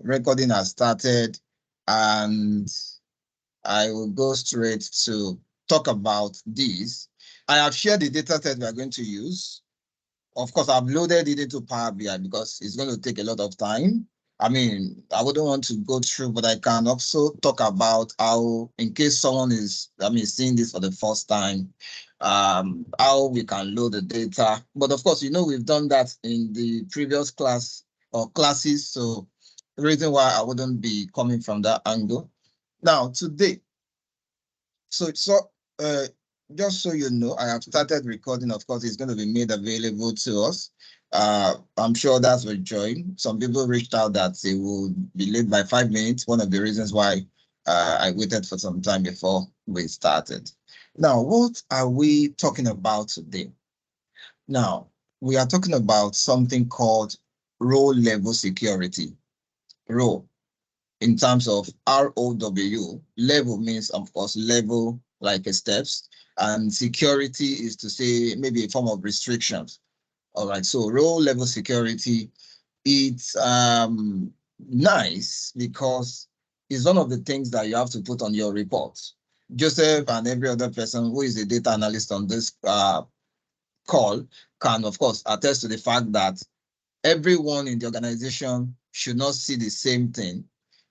Recording has started, and I will go straight to talk about this. I have shared the data set we are going to use. Of course, I've loaded it into Power BI because it's going to take a lot of time. I mean, I wouldn't want to go through, but I can also talk about how, in case someone is, seeing this for the first time, how we can load the data. But of course, we've done that in the previous class or classes. So the reason why I wouldn't be coming from that angle. Now, today, so uh, just so you know, I have started recording. Of course, it's going to be made available to us. I'm sure that's will join. Some people reached out that they will be late by 5 minutes. One of the reasons why I waited for some time before we started. Now, what are we talking about today? Now, we are talking about something called role level security. Role in terms of ROW, level means, of course, level like a steps, and security is to say maybe a form of restrictions. All right, so role level security, it's nice because it's one of the things that you have to put on your reports. Joseph and every other person who is a data analyst on this call can, of course, attest to the fact that everyone in the organization should not see the same thing.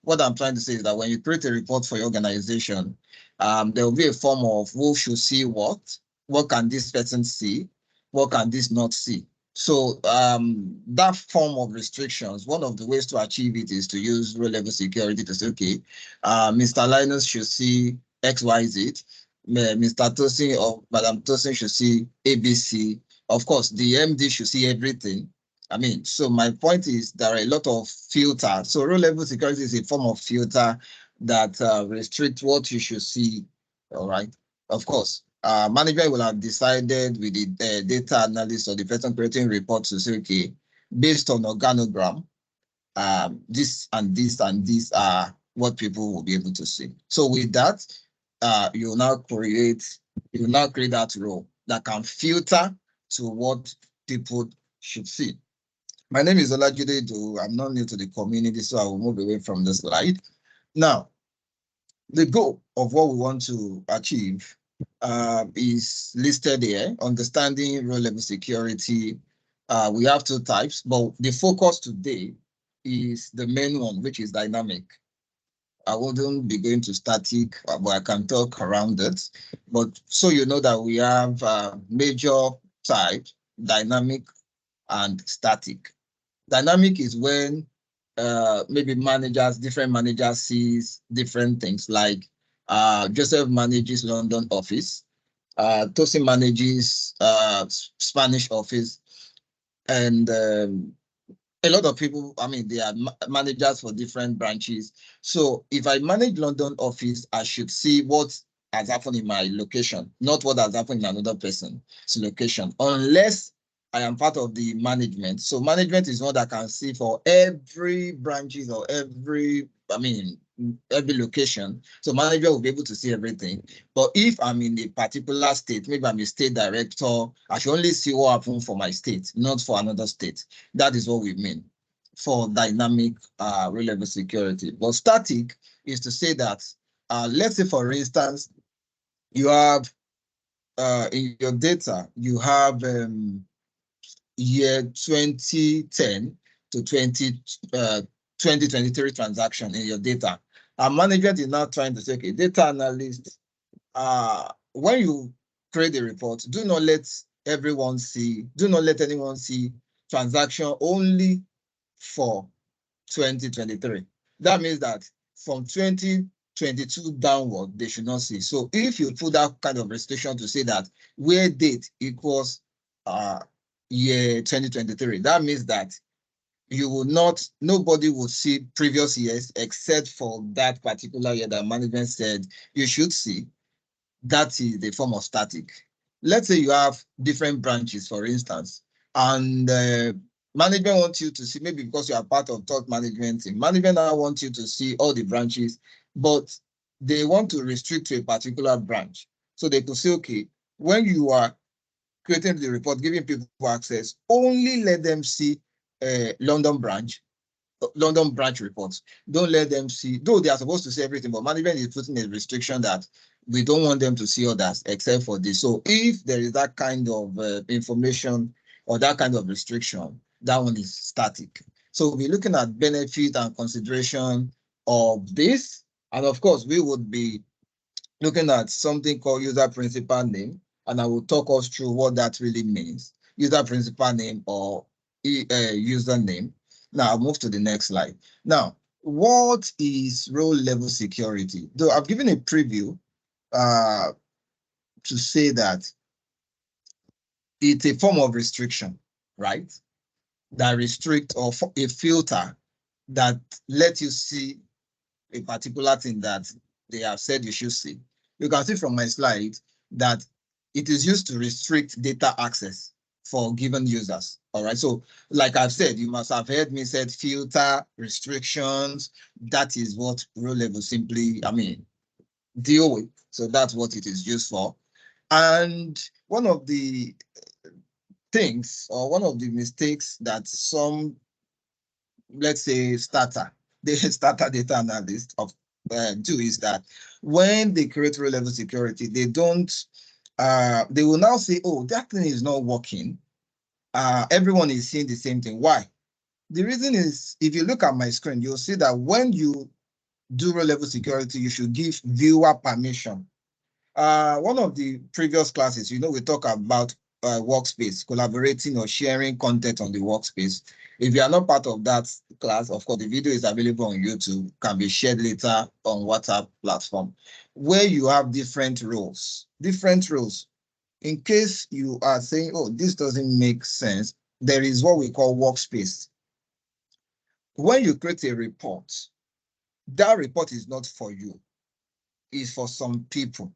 What I'm trying to say is that when you create a report for your organization, there will be a form of who should see what can this person see, what can this not see. So that form of restrictions, one of the ways to achieve it is to use row level security to say, okay, Mr. Linus should see XYZ, Mr. Tosin or Madam Tosin should see ABC. Of course, the MD should see everything. So my point is there are a lot of filters. So row level security is a form of filter that restricts what you should see. All right. Of course, management will have decided with the data analyst or the person creating reports to say, okay, based on organogram, this and this and this are what people will be able to see. So with that, you will now create that role that can filter to what people should see. My name is Olajide Do. I'm not new to the community, so I will move away from the slide. Now, the goal of what we want to achieve is listed here, understanding role level security. We have two types, but the focus today is the main one, which is dynamic. I wouldn't be going to static, but I can talk around it. But so you know that we have major type, dynamic and static. Dynamic is when maybe different managers sees different things. Like Joseph manages London office, Tosin manages Spanish office, and a lot of people, they are managers for different branches. So if I manage London office, I should see what has happened in my location, not what has happened in another person's location, unless I am part of the management. So management is one that can see for every branches or every location. So manager will be able to see everything. But if I'm in a particular state, maybe I'm a state director, I should only see what happened for my state, not for another state. That is what we mean for dynamic role level security. But static is to say that, let's say, for instance, you have in your data, you have year 2010 to 2023 transaction in your data. Our management is now trying to say, okay, data analyst, when you create a report, do not let anyone see transaction only for 2023. That means that from 2022 downward, they should not see. So if you put that kind of restriction to say that where date equals year 2023, that means that nobody will see previous years except for that particular year that management said you should see. That is the form of static. Let's say you have different branches, for instance, and management wants you to see, maybe because you are part of top management team, management now wants you to see all the branches, but they want to restrict to a particular branch. So they could say, okay, when you are creating the report, giving people access, only let them see London branch, London branch reports. Don't let them see, though they are supposed to see everything, but management is putting a restriction that we don't want them to see others except for this. So if there is that kind of information or that kind of restriction, that one is static. So we're looking at benefit and consideration of this. And of course, we would be looking at something called user principal name, and I will talk us through what that really means. User principal name or username. Now I'll move to the next slide. Now, what is role level security? Though I've given a preview to say that it's a form of restriction, right? That restrict or a filter that let you see a particular thing that they have said you should see. You can see from my slide that it is used to restrict data access for given users. All right. So, like I've said, you must have heard me said filter restrictions. That is what role level simply, deal with. So that's what it is used for. And one of the things or one of the mistakes that some, let's say, starter data analyst do is that when they create row level security, they don't, they will now say, oh, that thing is not working. Everyone is seeing the same thing. Why? The reason is, if you look at my screen, you'll see that when you do row level security, you should give viewer permission. One of the previous classes, we talk about workspace, collaborating or sharing content on the workspace. If you are not part of that class, of course, the video is available on YouTube, can be shared later on WhatsApp platform, where you have different roles. In case you are saying, oh, this doesn't make sense, there is what we call workspace. When you create a report, that report is not for you, it's for some people.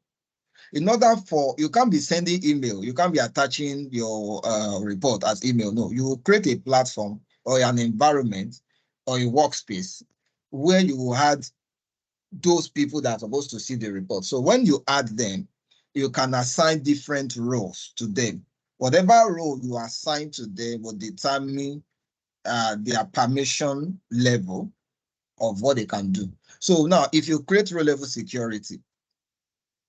In order for, you can't be sending email, you can't be attaching your report as email. No, you will create a platform or an environment or a workspace where you will add those people that are supposed to see the report. So when you add them, you can assign different roles to them. Whatever role you assign to them will determine their permission level of what they can do. So now, if you create role level security,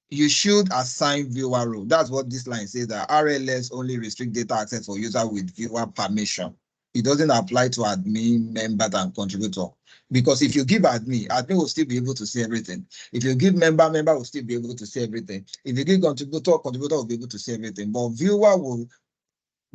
you should assign viewer role. That's what this line says, that RLS only restrict data access for user with viewer permission. It doesn't apply to admin, member, and contributor. Because if you give admin will still be able to see everything. If you give member will still be able to see everything. If you give contributor will be able to see everything. But viewer will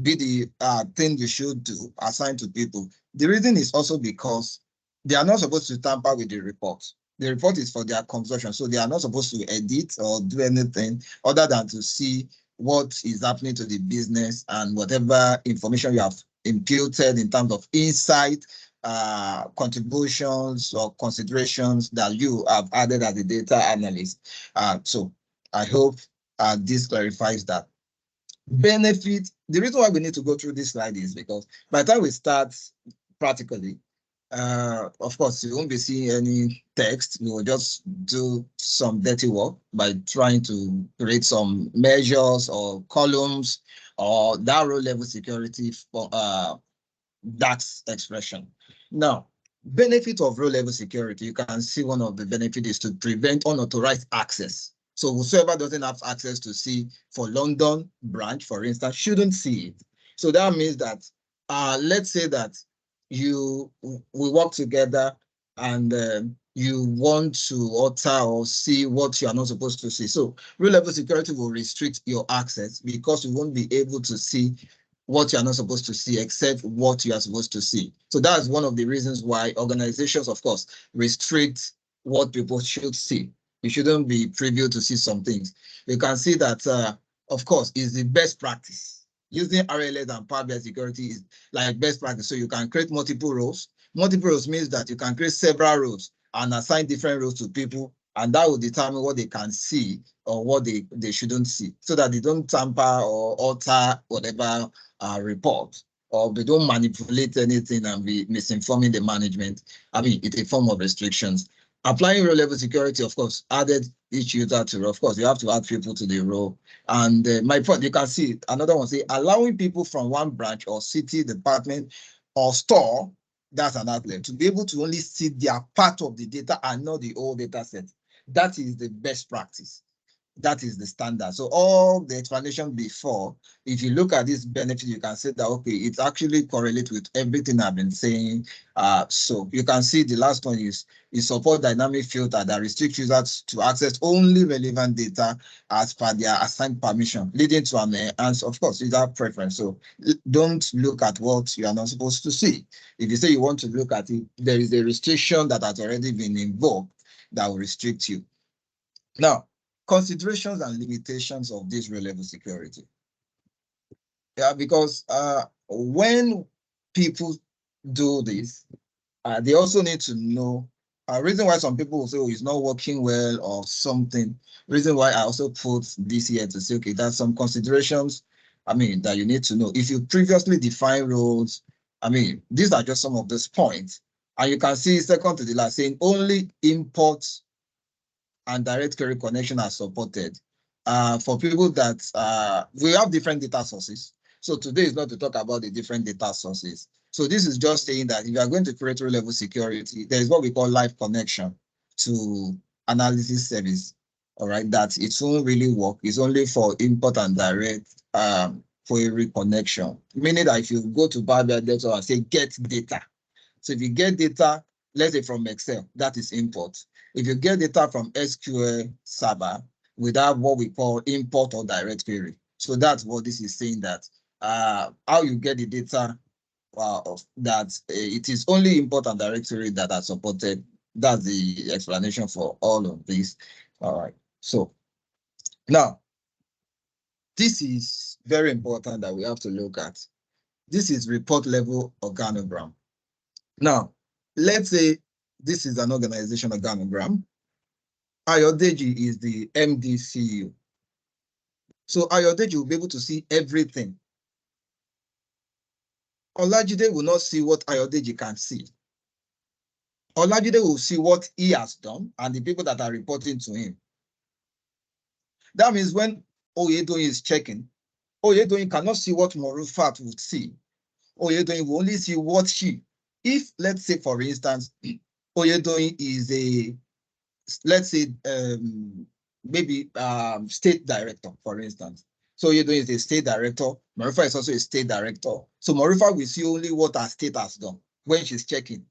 be the thing you should do, assign to people. The reason is also because they are not supposed to tamper with the report. The report is for their consumption, so they are not supposed to edit or do anything other than to see what is happening to the business and whatever information you have imputed in terms of insight, contributions or considerations that you have added as a data analyst. So I hope this clarifies that. Benefit, the reason why we need to go through this slide is because by the time we start practically, of course, you won't be seeing any text. We will just do some dirty work by trying to create some measures or columns or that row level security for DAX expression. Now, benefit of row level security, you can see one of the benefits is to prevent unauthorized access. So whoever doesn't have access to see for London branch, for instance, shouldn't see it. So that means that, let's say that we work together and you want to alter or see what you are not supposed to see. So row level security will restrict your access because you won't be able to see what you are not supposed to see except what you are supposed to see. So that's one of the reasons why organizations, of course, restrict what people should see. You shouldn't be privy to see some things. You can see that, of course, is the best practice. Using RLS and Power BI security is like best practice. So you can create multiple roles. Multiple roles means that you can create several roles and assign different roles to people, and that will determine what they can see or what they shouldn't see, so that they don't tamper or alter whatever report, or they don't manipulate anything and be misinforming the management. It's a form of restrictions. Applying row level security, of course, added each user to, of course, you have to add people to the row. And my point, you can see another one say allowing people from one branch or city, department, or store That's an outlet. To be able to only see their part of the data and not the whole data set, that is the best practice. That is the standard. So all the explanation before, if you look at this benefit, you can say that, okay, it actually correlates with everything I've been saying. So you can see the last one is support dynamic filter that restricts users to access only relevant data as per their assigned permission, leading to an enhanced, of course, user preference. So don't look at what you are not supposed to see. If you say you want to look at it, there is a restriction that has already been invoked that will restrict you. Now, considerations and limitations of this row-level security. Yeah, because when people do this, they also need to know reason why some people will say, oh, it's not working well or something. Reason why I also put this here to say, okay, there's some considerations, that you need to know. If you previously defined roles, these are just some of those points. And you can see second to the last saying only import and direct query connection are supported. For people that we have different data sources. So today is not to talk about the different data sources. So this is just saying that if you are going to create row-level security, there is what we call live connection to analysis service. All right, that it won't really work. It's only for import and direct query connection. Meaning that if you go to Power BI Desktop and say get data. So if you get data, let's say from Excel, that is import. If you get data from SQL Server, without what we call import or direct query. So that's what this is saying, that how you get the data of that it is only import and direct query that are supported. That's the explanation for all of this. All right. So now, this is very important that we have to look at. This is report level organogram. Now, let's say this is an organization organogram. Ayodeji is the MD CEO. So Ayodeji will be able to see everything. Olajide will not see what Ayodeji can see. Olajide will see what he has done and the people that are reporting to him. That means when Oyedoyin is checking, Oyedoyin cannot see what Morufat would see. Oyedoyin will only see what she. If, let's say, for instance, Oyedoyin is a, let's say, maybe state director, for instance. So Oyedoyin is a state director. Marifa is also a state director. So Marifa will see only what her state has done when she's checking.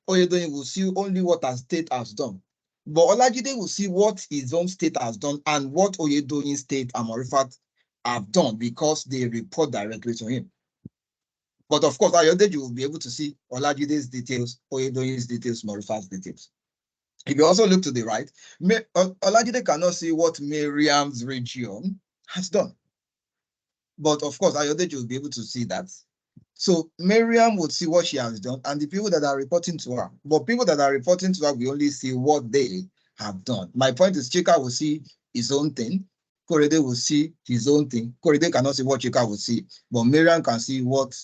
Oyedoyin will see only what her state has done. But Olajide will see what his own state has done and what Oyedoyin state and Marifa have done because they report directly to him. But of course, Ayodeji will be able to see Olajide's details, Oyedoyin's details, Marifa's details. If you also look to the right, Olajide cannot see what Miriam's region has done. But of course, Ayodeji will be able to see that. So Miriam would see what she has done and the people that are reporting to her. But people that are reporting to her, we only see what they have done. My point is Chika will see his own thing. Korede will see his own thing. Korede cannot see what Chika will see, but Miriam can see what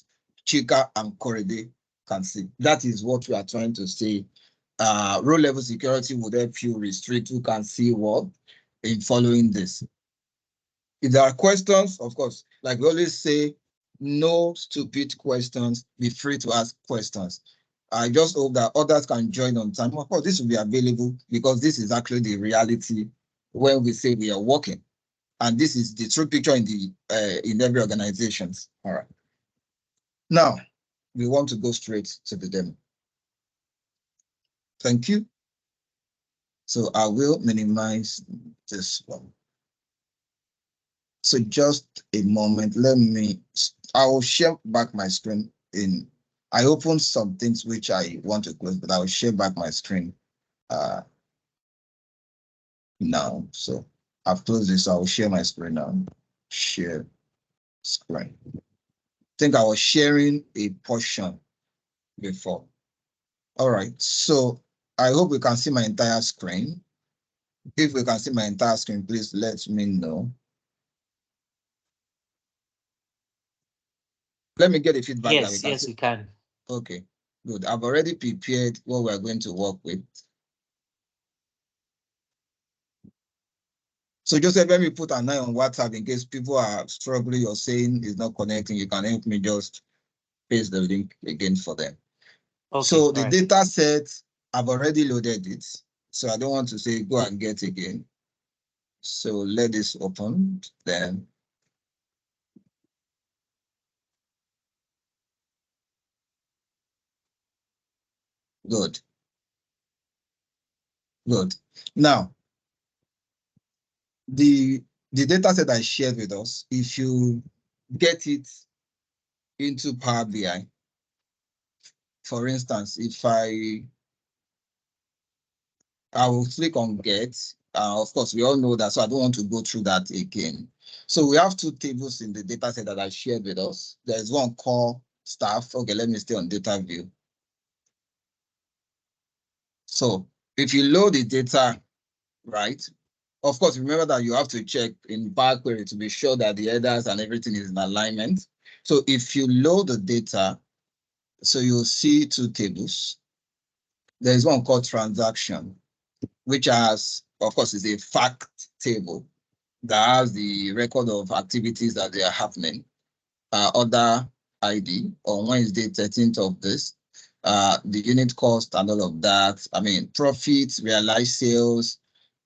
Chika and Korede can see. That is what we are trying to say. Row-level security would help you restrict who can see what in following this. If there are questions, of course, like we always say, no stupid questions, be free to ask questions. I just hope that others can join on time. Of course, this will be available because this is actually the reality when we say we are working. And this is the true picture in every organization. All right. Now, we want to go straight to the demo. Thank you. So I will minimize this one. So just a moment, I will share back my screen I opened some things which I want to close, but I will share back my screen now. So I've closed this, so I will share my screen now. Share screen. I think I was sharing a portion before. All right, so I hope we can see my entire screen. If we can see my entire screen, please let me know. Let me get a feedback. Yes, we can. Okay, good. I've already prepared what we're going to work with. So Joseph, let me put an eye on WhatsApp in case people are struggling or saying it's not connecting. You can help me just paste the link again for them. Okay, So the right. data set, I've already loaded it. So I don't want to say go and get again. So let this open. Then good. Good. Now, the data set I shared with us, if you get it into Power BI, for instance, if I will click on get, of course, we all know that, so I don't want to go through that again. So we have two tables in the data set that I shared with us. There's one called staff. Okay, let me stay on data view. So if you load the data, right, of course, remember that you have to check in Power Query to be sure that the headers and everything is in alignment. So if you load the data, so you'll see two tables. There's one called transaction, which has, of course, is a fact table that has the record of activities that they are happening. Order ID on Wednesday, 13th of this, the unit cost and all of that. I mean, profits, realized sales,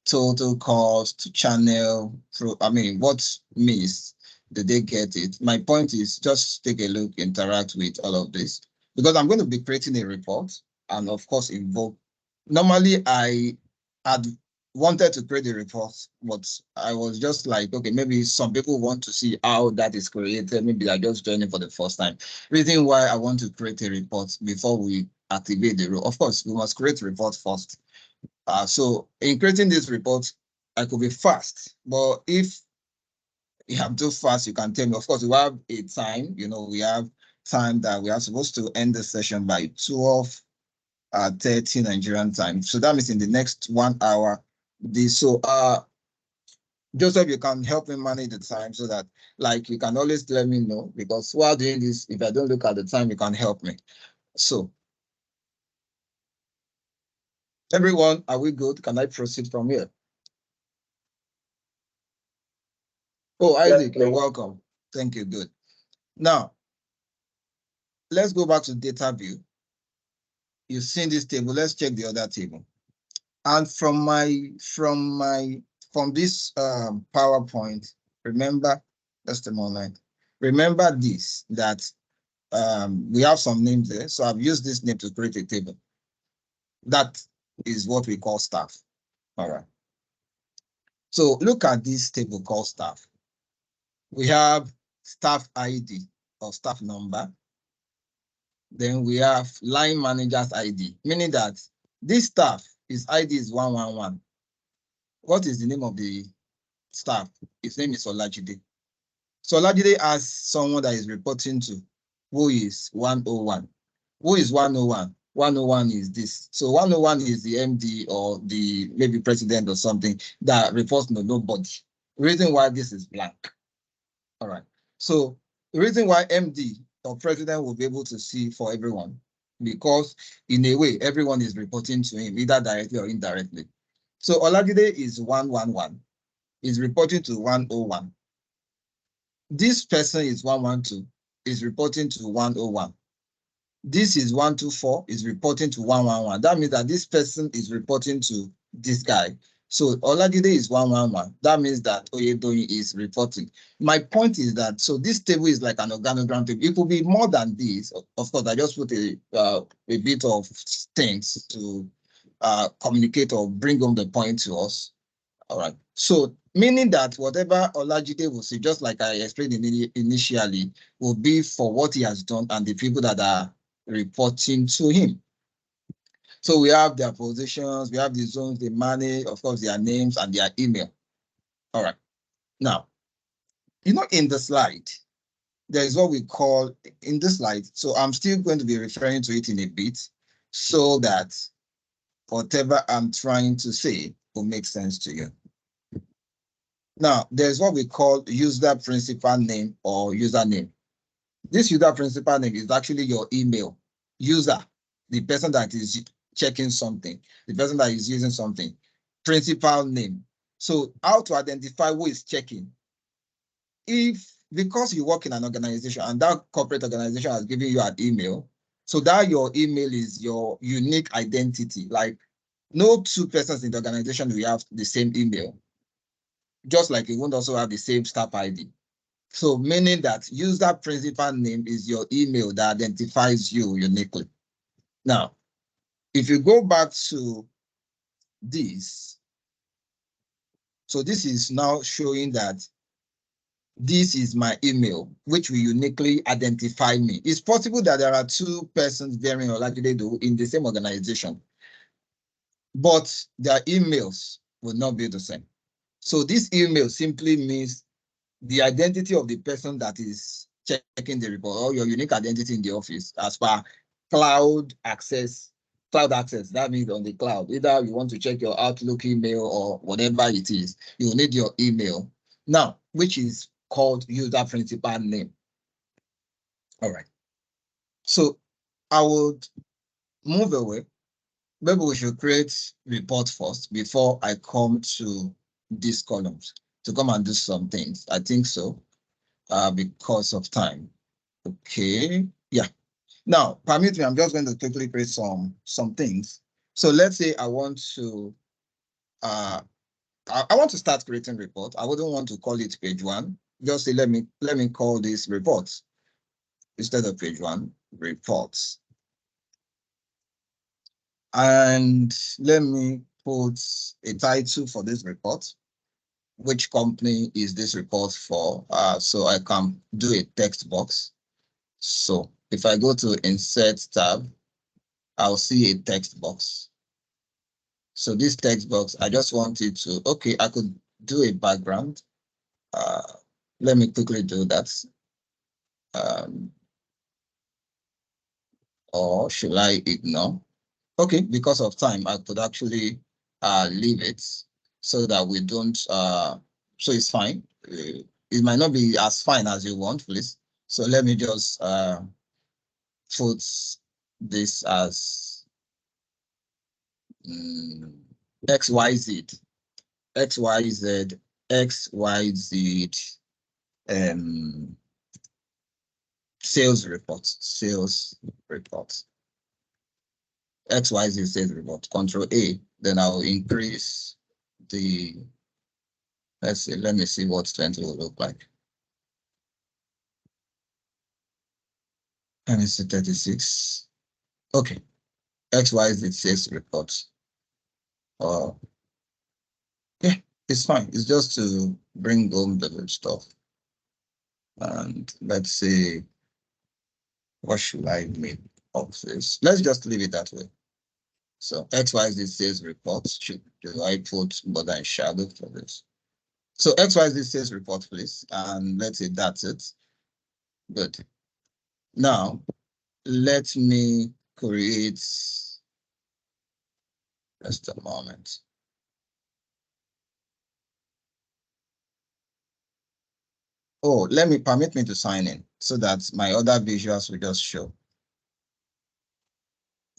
total cost, channel, I mean, what's missed? Did they get it? My point is just take a look, interact with all of this, because I'm going to be creating a report and of course invoke. Normally I had wanted to create a report, but I was just like, okay, maybe some people want to see how that is created. Maybe they're just joining for the first time. Reason why I want to create a report before we activate the role. Of course, we must create a report first. So in creating this report, I could be fast, but if you have too fast, you can tell me. Of course, we have a time, we have time that we are supposed to end the session by 12:30 Nigerian time. So that means in the next 1 hour. Joseph, you can help me manage the time so that like you can always let me know, because while doing this, if I don't look at the time, you can help me. So everyone, are we good? Can I proceed from here? Oh, Isaac, you're welcome. Thank you. Good. Now, let's go back to data view. You've seen this table. Let's check the other table. And from this PowerPoint, remember, just a moment. Remember this, that we have some names there. So I've used this name to create a table. That is what we call staff. All right. So look at this table called staff. We have staff ID or staff number. Then we have line manager's ID, meaning that this staff, his ID is 111. What is the name of the staff? His name is Olajide. So Olajide has someone that is reporting to, who is 101. Who is 101? 101 is this. So 101 is the MD or the maybe president or something that reports to nobody. The reason why this is blank. All right. So the reason why MD or president will be able to see for everyone, because in a way, everyone is reporting to him, either directly or indirectly. So Olajide is 111, is reporting to 101. This person is 112, is reporting to 101. This is 124, is reporting to 111. That means that this person is reporting to this guy. So Olajide is 111. That means that Oyedoyin is reporting. My point is that, so this table is like an organogram table. It could be more than this. Of course, I just put a bit of things to communicate or bring home the point to us. All right. So meaning that whatever Olajide will see, just like I explained initially, will be for what he has done and the people that are reporting to him. So we have their positions, we have the zones they manage, of course, their names and their email. All right. Now, in the slide, there is what we call in this slide. So I'm still going to be referring to it in a bit so that whatever I'm trying to say will make sense to you. Now, there's what we call user principal name or username. This user principal name is actually your email. User, the person that is checking something, the person that is using something. Principal name. So how to identify who is checking? Because you work in an organization and that corporate organization has given you an email, So that your email is your unique identity. Like no two persons in the organization will have the same email, just like you won't also have the same staff ID. So meaning that user principal name is your email that identifies you uniquely. Now, if you go back to this, so this is now showing that this is my email, which will uniquely identify me. It's possible that there are two persons bearing Olajude in the same organization, but their emails will not be the same. So this email simply means the identity of the person that is checking the report, or your unique identity in the office as per cloud access. Cloud access, that means on the cloud. Either you want to check your Outlook email or whatever it is, you need your email. Now, which is called user principal name. All right. So I would move away. Maybe we should create report first before I come to these columns to come and do some things. I think so, because of time. Okay. Yeah. Now, permit me, I'm just going to quickly create some things. So let's say I want to I want to start creating reports. I wouldn't want to call it page one. Just say let me call this reports instead of page one, reports. And let me put a title for this report. Which company is this report for? So I can do a text box. So if I go to insert tab, I'll see a text box. So this text box, I just wanted to, okay, I could do a background. Let me quickly do that. Or should I ignore? Okay, because of time, I could actually leave it so that we don't, so it's fine. It might not be as fine as you want, please. So let me just put this as XYZ, XYZ, XYZ, sales report, XYZ sales report, Control A. Then I'll increase the, let's see, let me see what 20 will look like. Let me see 36. Okay, XYZ sales report. Yeah, it's fine. It's just to bring home the stuff. And let's see, what should I make of this? Let's just leave it that way. So XYZ sales reports, do I put more than shadow for this? So XYZ sales report, please. And let's say that's it. Good. Now, let me create, just a moment. Oh, permit me to sign in so that my other visuals will just show.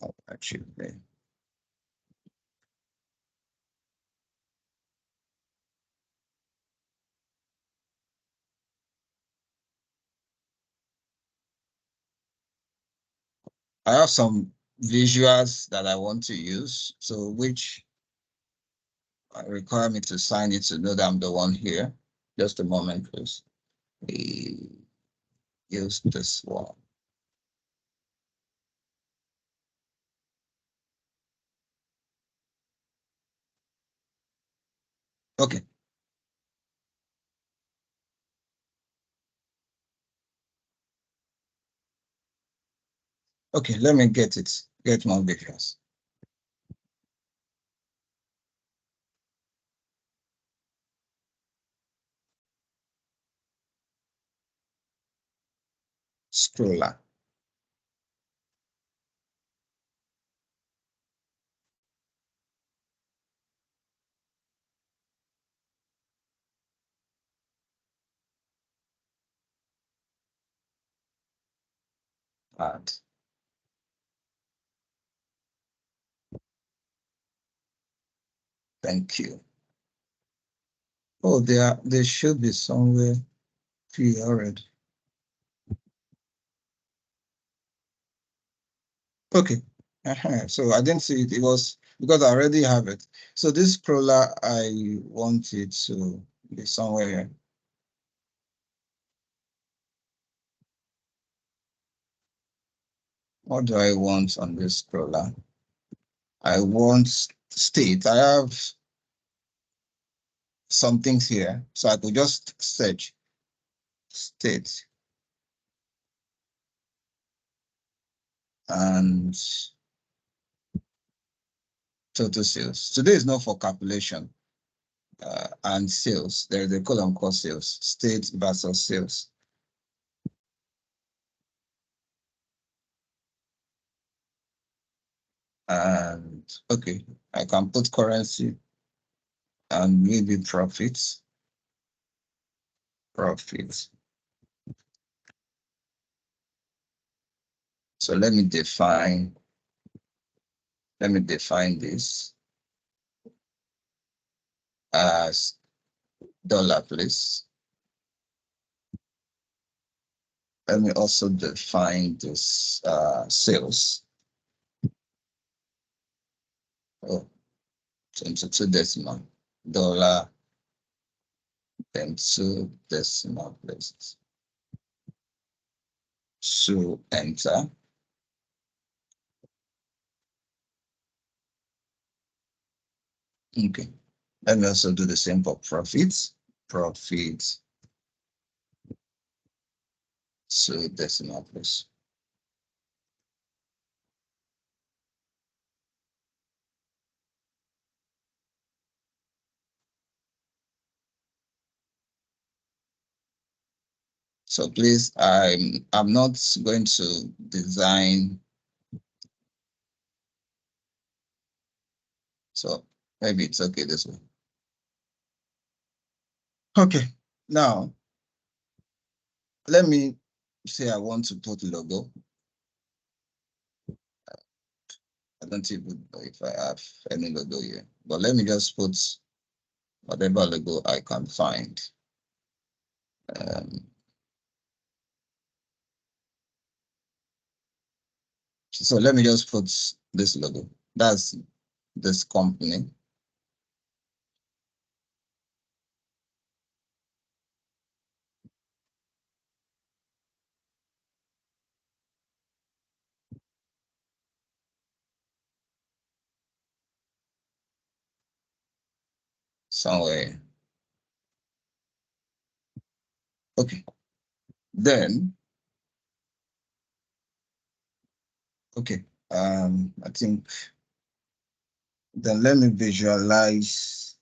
Oh, actually. I have some visuals that I want to use, so which require me to sign it to know that I'm the one here. Just a moment, please. We use this one. Okay. Okay, let me get more visuals. Scroller. Add. Thank you. Oh, they should be somewhere here already. Okay. So I didn't see it. It was because I already have it. So this scroller, I want it to be somewhere here. What do I want on this scroller? I want state. I have some things here. So I could just search state and total sales. Today is not for calculation. And sales. There is a column called sales, state versus sales. And okay, I can put currency and maybe profits. Profits. So let me define this as dollar, please. Let me also define this sales. Oh, 22 decimal dollar, then 2 decimal places. So enter. Okay. Let me also do the same for profits. Profits. So decimal place. So please, I'm not going to design. So maybe it's okay this way. Okay. Now let me say I want to put logo. I don't even know if I have any logo here, but let me just put whatever logo I can find. So let me just put this logo. That's this company. Somewhere. Okay. Then, okay. I think then let me visualize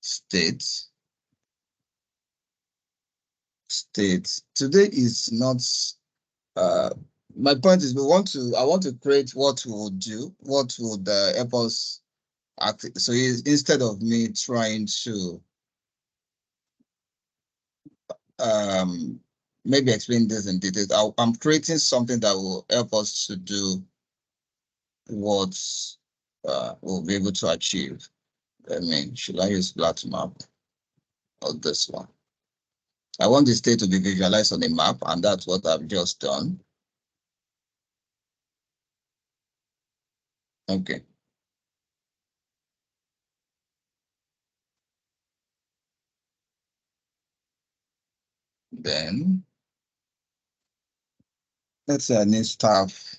state. State. Today is not my point is I want to create what we would do, what would help us act. So instead of me trying to um maybe explain this in detail, I'm creating something that will help us to do what we'll be able to achieve. I mean, should I use flat map or this one? I want the state to be visualized on the map, and that's what I've just done. Okay. Then let's say I need staff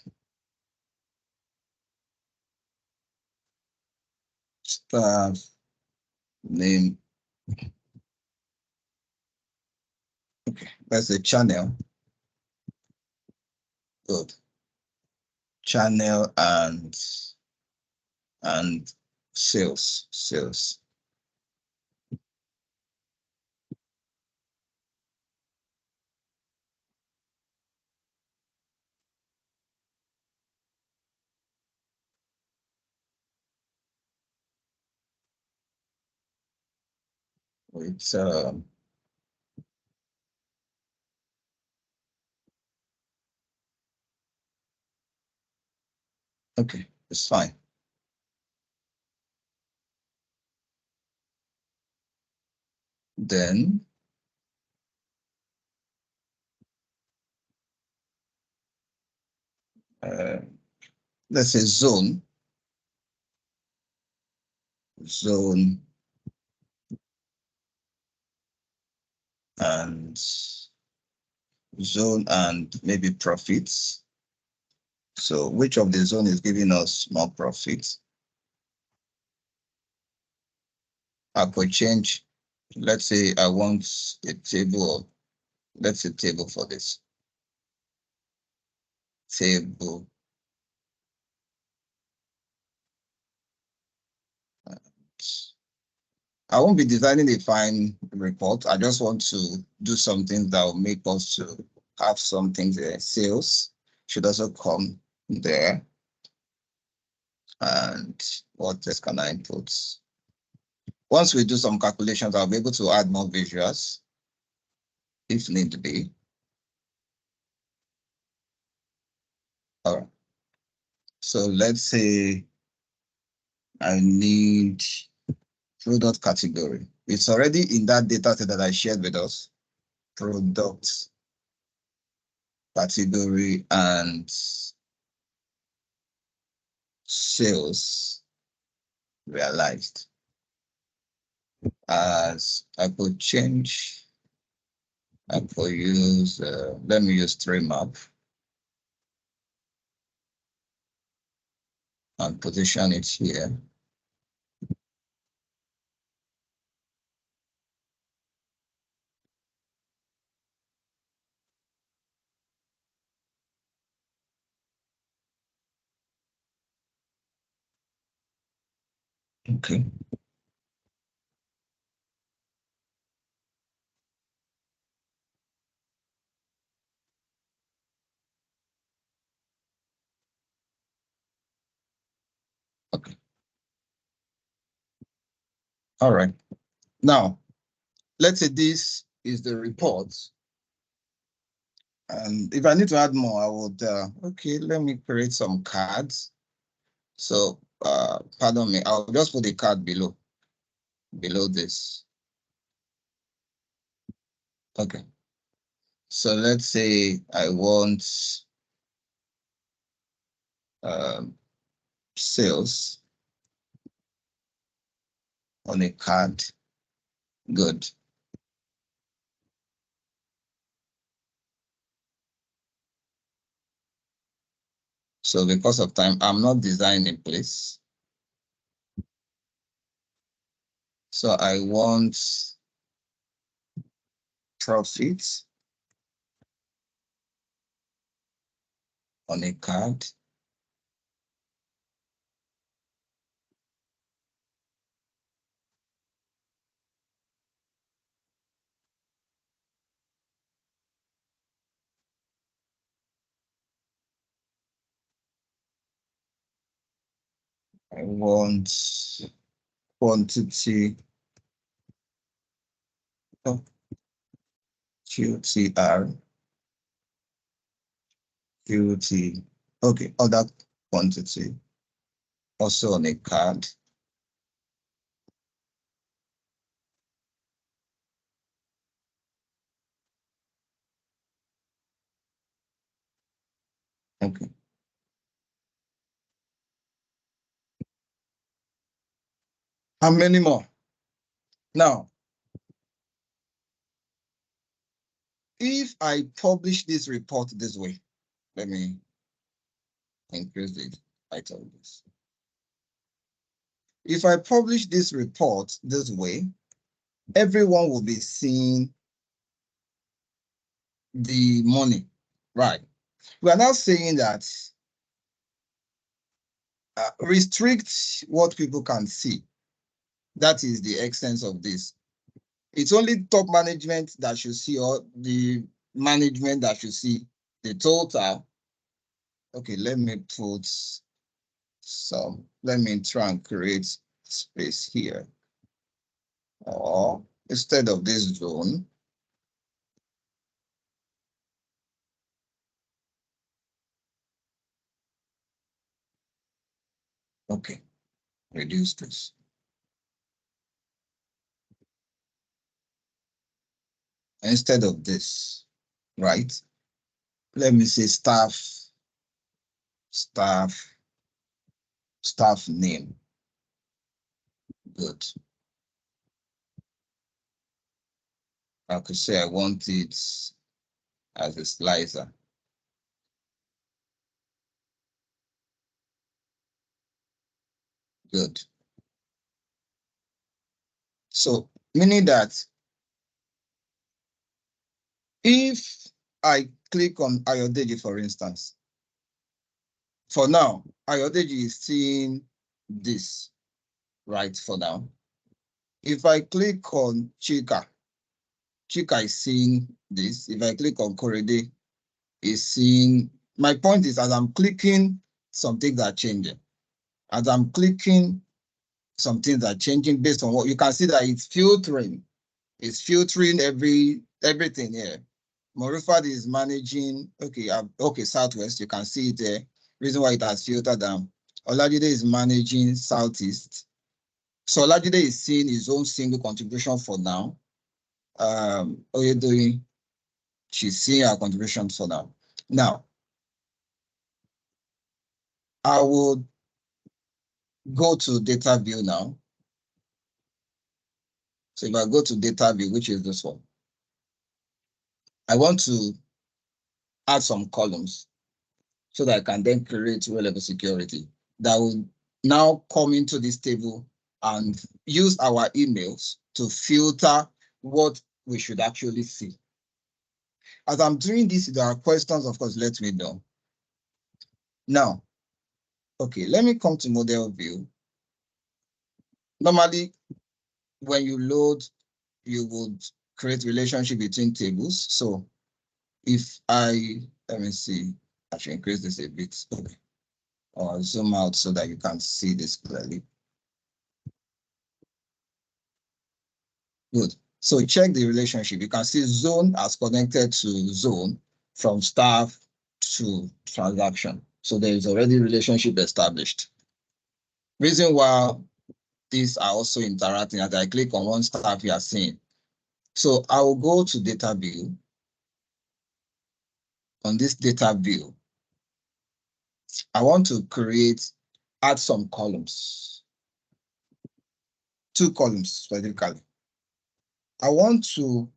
name. Okay, that's a channel. Good. Channel and sales. It's okay, it's fine. Then let's say zone and maybe profits. So which of the zone is giving us more profits? I could change, let's say I want a table, let's say table for this. Table. I won't be designing a fine report. I just want to do something that will make us to have something there. Sales should also come there. And what else can I input? Once we do some calculations, I'll be able to add more visuals if need be. All right. So let's say I need product category. It's already in that data set that I shared with us. Product category and sales realized. As I could change, I could use, let me use trim map and position it here. Okay. Okay. All right. Now, let's say this is the report. And if I need to add more, I would, okay, let me create some cards. So, pardon me, I'll just put the card below this. Okay. So let's say I want sales on a card. Good. So because of time, I'm not designing place. So I want profits on a card. I want quantity of QTR, QT, okay, other quantity also on a card. Okay. How many more? Now, if I publish this report this way, let me increase the height of this. If I publish this report this way, everyone will be seeing the money, right? We are now saying that restrict what people can see. That is the extent of this. It's only top management that should see, or the management that should see the total. Okay, let me put some, let me try and create space here. Or instead of this zone, okay, reduce this. Instead of this, right? Let me say staff staff name. Good. I could say I want it as a slicer. Good. So meaning that if I click on Ayodeji, for instance, for now, Ayodeji is seeing this, right, for now. If I click on Chika is seeing this. If I click on Korede, is seeing. My point is, as I'm clicking, some things are changing. As I'm clicking, some things are changing based on what you can see that it's filtering. It's filtering everything here. Morufad is managing, okay, Southwest, you can see it there. Reason why it has filtered down. Olajide is managing Southeast. So Olajide is seeing his own single contribution for now. Oyedoyin, she's seeing her contribution for now. Now, I will go to data view now. So if I go to data view, which is this one, I want to add some columns so that I can then create row level security that will now come into this table and use our emails to filter what we should actually see. As I'm doing this, if there are questions, of course, let me know. Now, okay, let me come to model view. Normally, when you load, you would create relationship between tables. So if let me see, I should increase this a bit. Okay. Or zoom out so that you can see this clearly. Good. So check the relationship. You can see zone as connected to zone from staff to transaction. So there is already relationship established. Reason why these are also interacting, as I click on one staff, you are seeing. So I will go to data view. On this data view, I want to add some columns. 2 columns specifically. I want to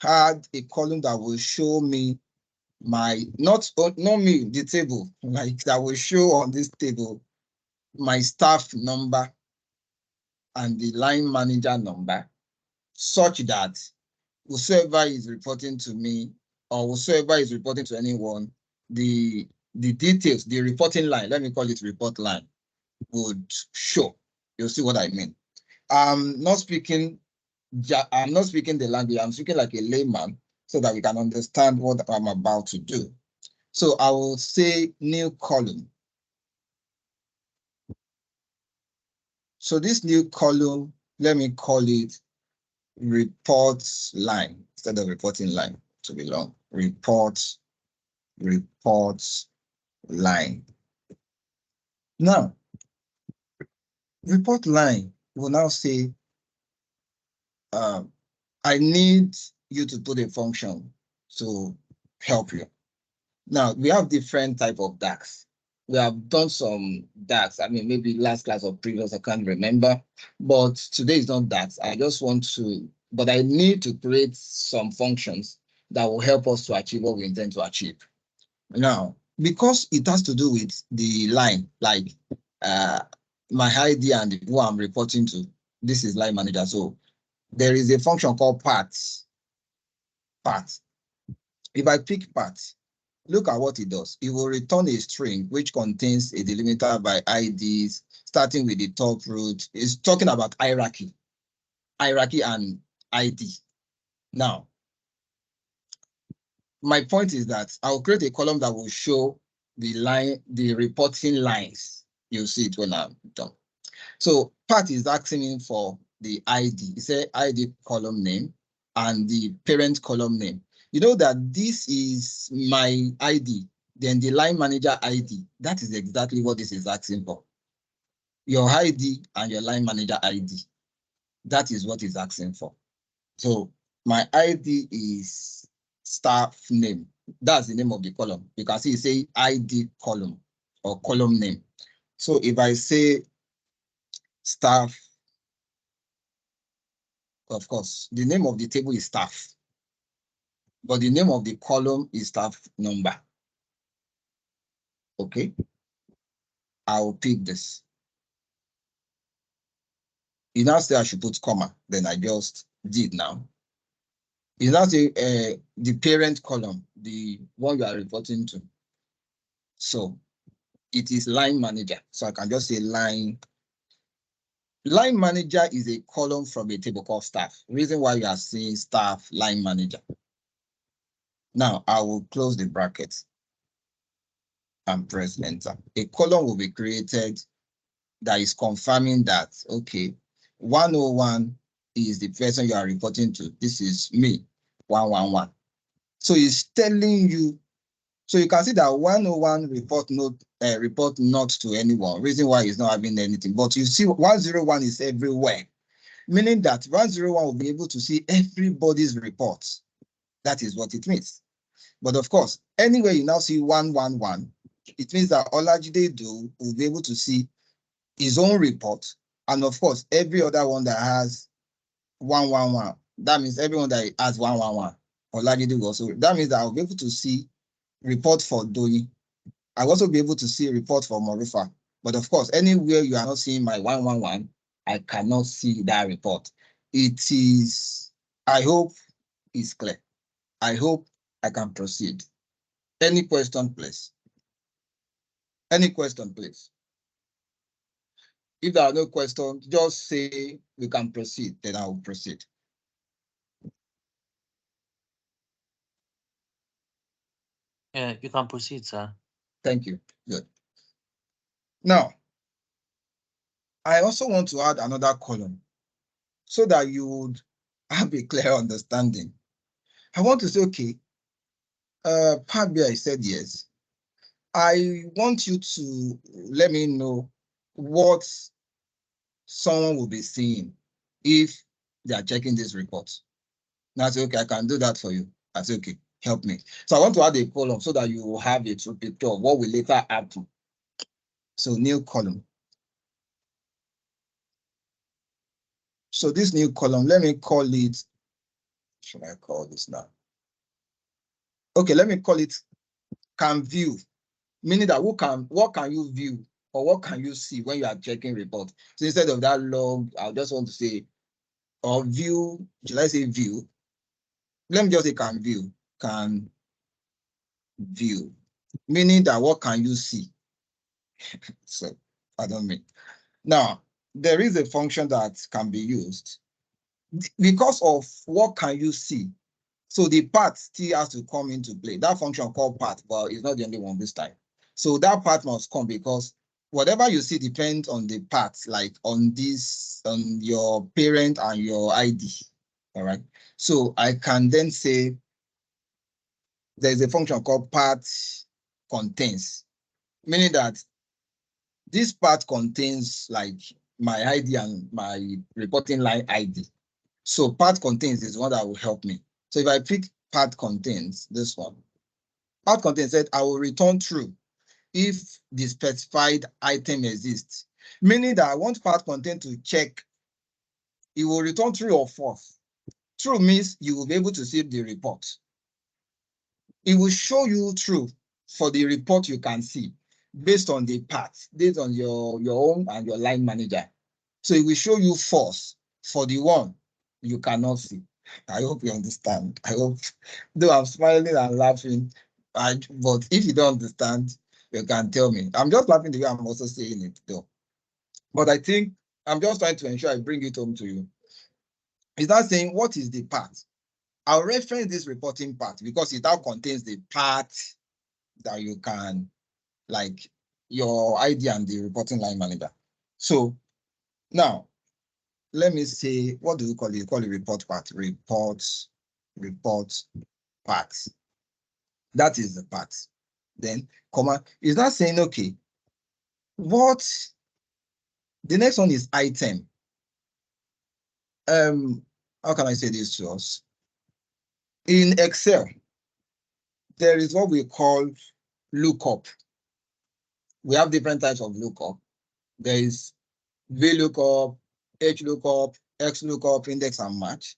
add a column that will show me not me, the table, like that will show on this table my staff number and the line manager number, such that whosoever is reporting to me or whosoever is reporting to anyone, the details, the reporting line, let me call it report line, would show. You'll see what I mean. I'm not speaking the language, I'm speaking like a layman so that we can understand what I'm about to do. So I will say new column. So this new column, let me call it report line instead of reporting line to be long. Report line. Now, report line will now say, I need you to put a function to help you. Now, we have different type of DAX. We have done some DAX. I mean, maybe last class or previous, I can't remember. But today is not DAX. I just want to, but I need to create some functions that will help us to achieve what we intend to achieve. Now, because it has to do with the line, like my ID and who I'm reporting to, this is line manager. So there is a function called part. If I pick part, look at what it does. It will return a string which contains a delimiter by IDs, starting with the top root. It's talking about hierarchy and ID. Now, my point is that I'll create a column that will show the reporting lines. You'll see it when I'm done. So part is asking me for the ID. It's a ID column name and the parent column name. You know that this is my ID, then the line manager ID. That is exactly what this is asking for. Your ID and your line manager ID. That is what it's asking for. So my ID is staff name. That's the name of the column. You can see it say ID column or column name. So if I say staff, of course, the name of the table is staff, but the name of the column is staff number. Okay, I'll pick this. You now say I should put comma, then I just did now. You now say the parent column, the one you are reporting to. So it is line manager. So I can just say line. Line manager is a column from a table called staff. Reason why you are seeing staff line manager. Now I will close the bracket and press enter. A column will be created that is confirming that, okay, 101 is the person you are reporting to. This is me, 111. So it's telling you, so you can see that 101 report not to anyone. Reason why it's not having anything. But you see 101 is everywhere, meaning that 101 will be able to see everybody's reports. That is what it means. But of course, anywhere you now see 111, it means that Olajide Do will be able to see his own report, and of course, every other one that has 111. That means everyone that has 111. Olajide will also. That means that I'll be able to see report for Doyi. I'll also be able to see a report for Morufa. But of course, anywhere you are not seeing my 111, I cannot see that report. It is, I hope it's clear. I hope I can proceed. Any question, please? Any question, please? If there are no questions, just say we can proceed, then I will proceed. Yeah, you can proceed, sir. Thank you. Good. Now, I also want to add another column so that you would have a clear understanding. I want to say, okay, Pabia said yes. I want you to let me know what someone will be seeing if they are checking this report. Now I say, okay, I can do that for you. I say, okay, help me. So I want to add a column so that you will have a true picture of what will later happen. So new column. So this new column, let me call it, should I call this now? Okay, let me call it can view, meaning that what can you view or what can you see when you are checking report? So instead of that log, I just want to say, or view, should I say view? Let me just say can view, meaning that what can you see? So I don't mean. Now, there is a function that can be used because of what can you see. So the part still has to come into play. That function called part, but it's not the only one this time. So that part must come because whatever you see depends on the part, like on your parent and your ID. All right. So I can then say there's a function called part contains, meaning that this part contains like my ID and my reporting line ID. So part contains is one that will help me. So if I pick part contains, this one, part contains said I will return true if the specified item exists, meaning that I want part contain to check. It will return true or false. True means you will be able to see the report. It will show you true for the report you can see based on the part, based on your own and your line manager. So it will show you false for the one you cannot see. I hope you understand. I hope, though I'm smiling and laughing, but if you don't understand, you can tell me. I'm just laughing the way I'm also saying it though. But I think I'm just trying to ensure I bring it home to you. It's not saying what is the part. I'll reference this reporting part because it now contains the part that you can, like your ID and the reporting line manager. So now let me say, what do you call it? You call it report part, report part. That is the part. Then comma is not saying, okay, what the next one is item. How can I say this to us? In Excel, there is what we call lookup. We have different types of lookup. There is VLOOKUP, HLOOKUP, XLOOKUP, index and match.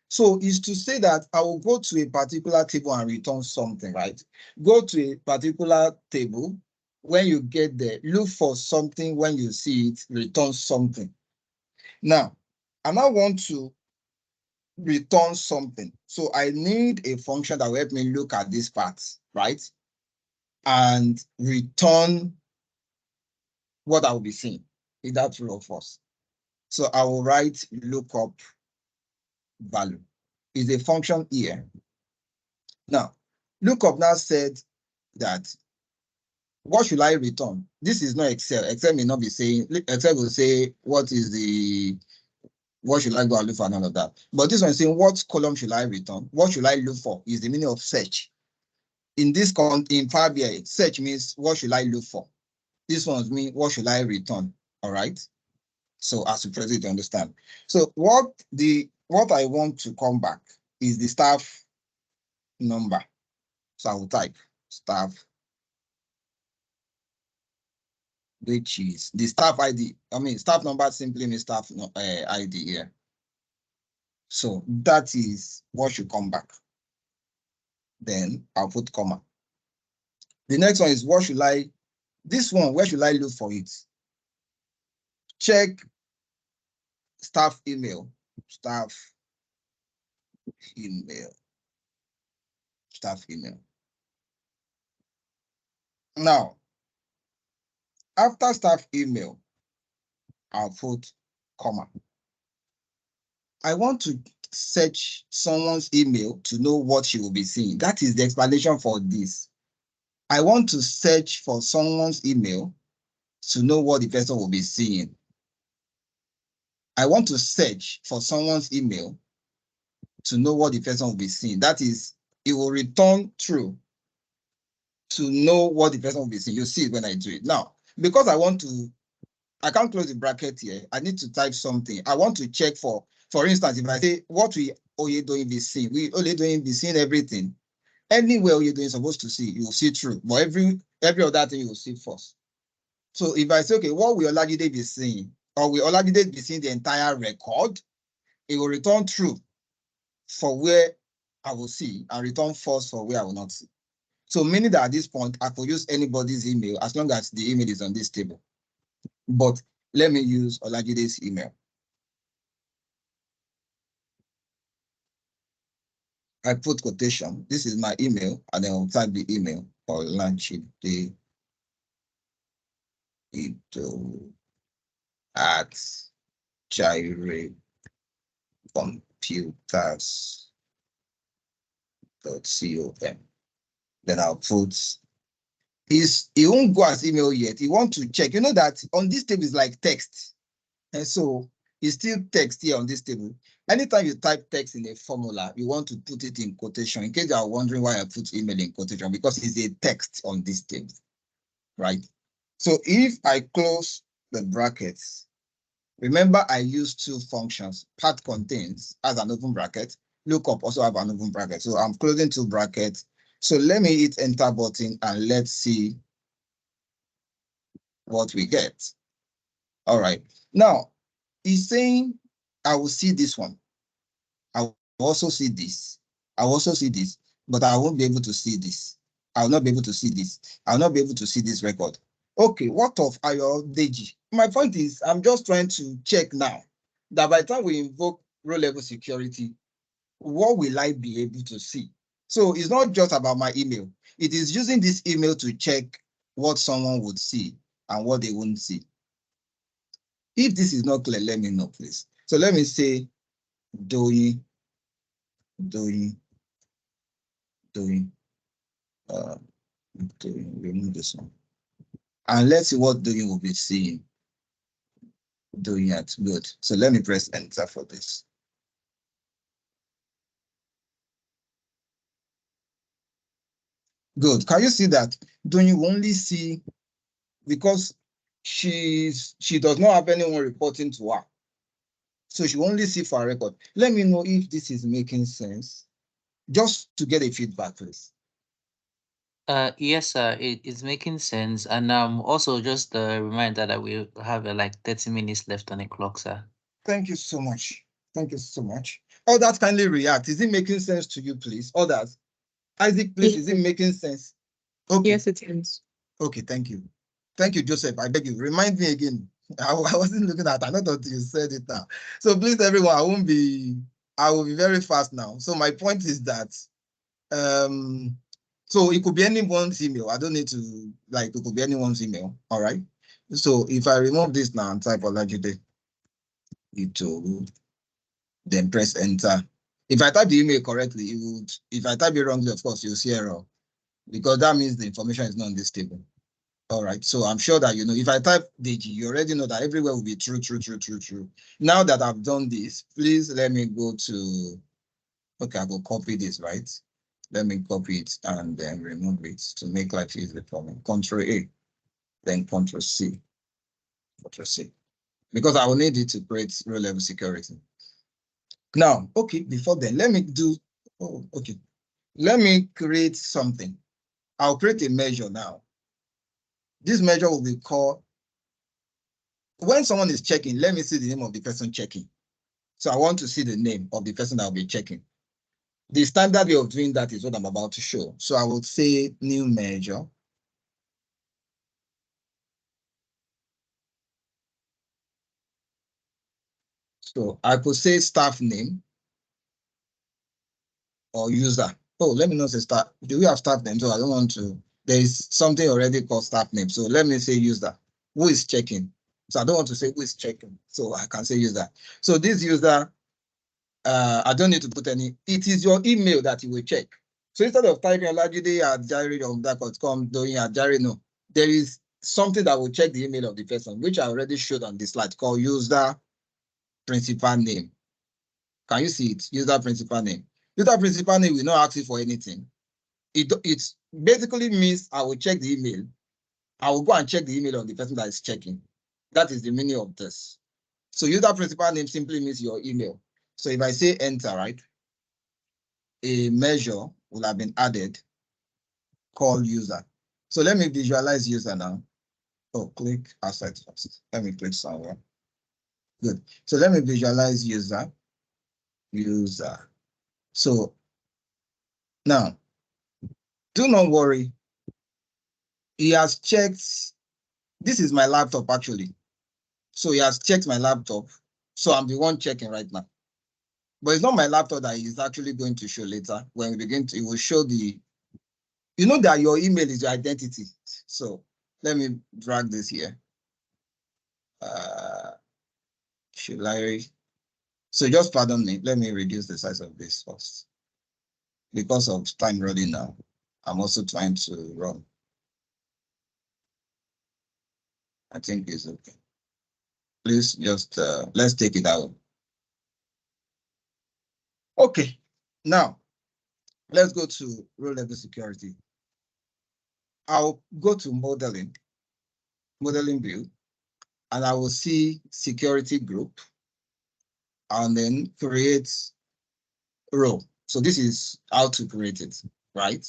So is to say that I will go to a particular table and return something, right? Go to a particular table. When you get there, look for something. When you see it, return something. Now, I now want to return something. So I need a function that will help me look at this part, right? And return what I will be seeing, either true or false. So I will write lookup value. Is a function here. Now, lookup now said that what should I return? This is not Excel. Excel may not be saying, Excel will say, what should I go and look for, none of that. But this one is saying, what column should I return? What should I look for? Is the meaning of search. In Power BI, search means what should I look for? This one means what should I return? All right. So as you press it, you understand. So what I want to come back is the staff number. So I will type staff, which is the staff ID. I mean, staff number simply means staff ID here. So that is what should come back. Then I'll put comma. The next one is where should I look for it? Check staff email, staff email. Now, after staff email, I'll put comma. I want to search someone's email to know what she will be seeing. That is the explanation for this. I want to search for someone's email to know what the person will be seeing. I want to search for someone's email to know what the person will be seeing. That is, it will return true to know what the person will be seeing. You see it when I do it. Now, because I can't close the bracket here. I need to type something. I want to check for instance, if I say, what will Oyedoyin be seeing? Will Oyedoyin be seeing everything? Anywhere Oyedoyin is supposed to see, you will see true. But every other thing you will see false. So if I say, okay, what will Olajide be seeing? Or will Olajide be seeing the entire record? It will return true for where I will see and return false for where I will not see. So meaning that at this point, I could use anybody's email as long as the email is on this table. But let me use Olajide's email. I put quotation. This is my email, and then I'll type the email Olajide at Gyre computers.com. Then I'll put he won't go as email yet. He wants to check. You know that on this table is like text. And so it's still text here on this table. Anytime you type text in a formula, you want to put it in quotation. In case you are wondering why I put email in quotation, because it's a text on this table, right? So if I close the brackets, remember I use two functions. Part contains as an open bracket. Lookup also have an open bracket. So I'm closing two brackets. So let me hit enter button and let's see what we get. All right. Now, he's saying, I will see this one. I will also see this. I will also see this, but I won't be able to see this. I will not be able to see this. I will not be able to see this record. Okay, what of Ayo Deji? My point is, I'm just trying to check now that by the time we invoke row-level security, what will I be able to see? So it's not just about my email. It is using this email to check what someone would see and what they wouldn't see. If this is not clear, let me know, please. So let me say Doyin, remove this one. And let's see what Doyin will be seeing. Doyin at good. So let me press enter for this. Good. Can you see that Doyin will only see because she does not have anyone reporting to her. So she will only see for a record. Let me know if this is making sense. Just to get a feedback, please. Yes, sir. It's making sense. And also just a reminder that we have like 30 minutes left on the clock, sir. Thank you so much. Thank you so much. Others kindly react. Is it making sense to you, please? Others. Isaac, please, is it making sense? Okay. Yes, it is. Okay, thank you. Thank you, Joseph. I beg you, remind me again. I wasn't looking at. I know that you said it now. So please, everyone, I will be very fast now. So my point is that, so it could be anyone's email. I don't need to, like, it could be anyone's email. All right. So if I remove this now and type Olajide, it will then press enter. If I type the email correctly, it would, if I type it wrongly, of course, you'll see error because that means the information is not on this table. All right. So I'm sure that, if I type Deji, you already know that everywhere will be true, true, true, true, true. Now that I've done this, please let me go to, okay, I will copy this, right? Let me copy it and then remove it to make life easier for me. Control A, then Control C. Control C. Because I will need it to create row level security. Now, okay, before then, let me do, oh, okay. Let me create something. I'll create a measure now. This measure will be called, when someone is checking, let me see the name of the person checking. So I want to see the name of the person that will be checking. The standard way of doing that is what I'm about to show. So I will say new measure. So I could say staff name or user. Oh, let me not say staff. Do we have staff name? So I don't want to. There is something already called staff name. So let me say user. Who is checking? So I don't want to say who is checking. So I can say user. So this user, I don't need to put any. It is your email that you will check. So instead of typing olajide@jare.com, doing @jare, no, there is something that will check the email of the person, which I already showed on the slide called user principal name. Can you see it? User principal name. User principal name will not ask you for anything. It basically means I will check the email. I will go and check the email of the person that is checking. That is the meaning of this. So user principal name simply means your email. So if I say enter, right, a measure will have been added called user. So let me visualize user now. Oh, click asset first. Let me click somewhere. Good. So let me visualize user. So now, do not worry. He has checked. This is my laptop actually. So he has checked my laptop. So I'm the one checking right now. But it's not my laptop that he's actually going to show later. When we begin to, it will show the, you know that your email is your identity. So let me drag this here. Should I? So just pardon me. Let me reduce the size of this first. Because of time running now, I'm also trying to run. I think it's okay. Please just, let's take it out. Okay, now let's go to row level security. I'll go to modeling view, and I will see security group, and then create row. So this is how to create it, right?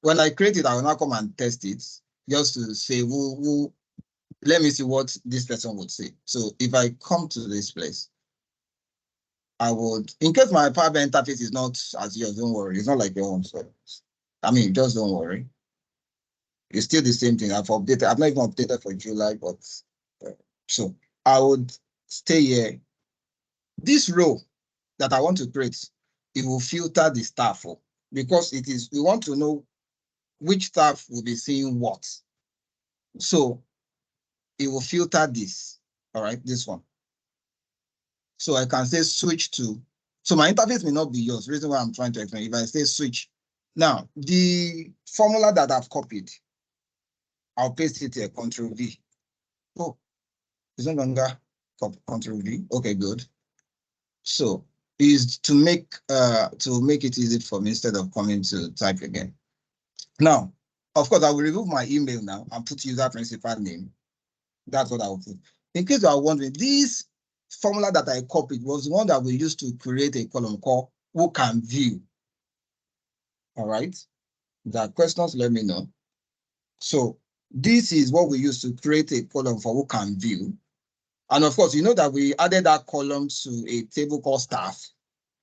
When I create it, I will now come and test it just to say who, let me see what this person would say. So if I come to this place, I would, in case my Power BI interface is not as yours, don't worry. It's not like your own. So, I mean, just don't worry. It's still the same thing. I've updated. I've not even updated for July, but so I would stay here. This row that I want to create, it will filter the staff because it is, we want to know which staff will be seeing what. So it will filter this. All right, this one. So I can say switch to, so my interface may not be yours. Reason why I'm trying to explain. If I say switch, now the formula that I've copied, I'll paste it here, Control V. Oh, it's no longer Control V. Okay, good. So is to make it easy for me instead of coming to type again. Now, of course, I will remove my email now and put user principal name. That's what I will put. In case you are wondering, this formula that I copied was the one that we used to create a column called who can view. All right. If there are questions, let me know. So this is what we use to create a column for who can view. And of course, you know that we added that column to a table called staff,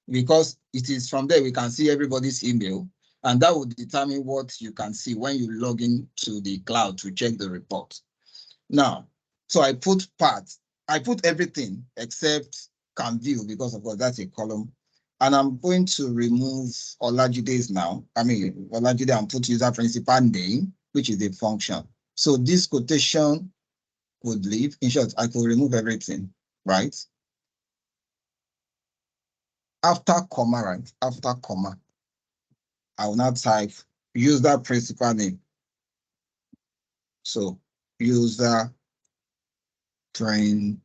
because it is from there we can see everybody's email, and that will determine what you can see when you log in to the cloud to check the report. Now, so I put everything except can view, because of course that's a column. And I'm going to remove Olajide's now. I mean, Olajide, and put user principal name, which is a function. So this quotation would leave. In short, I could remove everything, right? After comma, right? After comma, I will now type user principal name. So user principal